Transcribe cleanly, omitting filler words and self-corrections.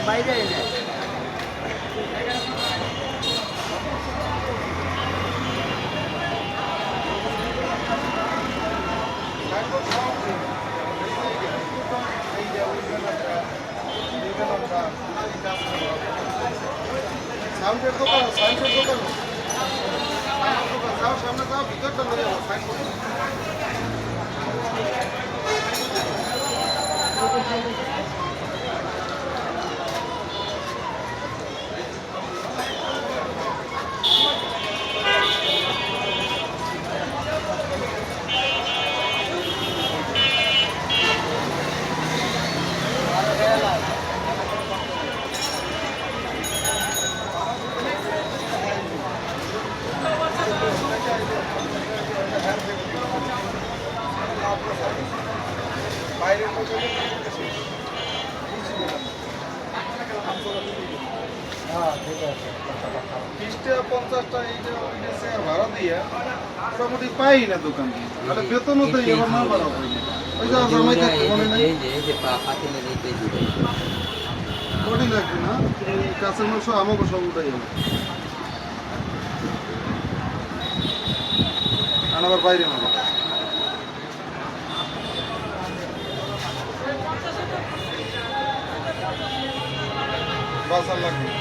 বাইরে এনে সাউন্ডের দোকান সাউন্ডের দোকান যাও সামনে যাও ভিতরটা নিয়ে যাও সাইন করো বাইরের মধ্যে হ্যাঁ ঠিক আছে 30টা 50টা এই যে ভাড়া দিয়ে মোটামুটি পাই না দোকান তাহলে বেতনও তো এবার না বাড়া হয় না ওই যে জামাই থাকতে মনে নাই বডি লাগবে না এই কাছের মাংস আমাকে সব উঠাই যাবে আবার বাইরে মারো বাসার লাগবে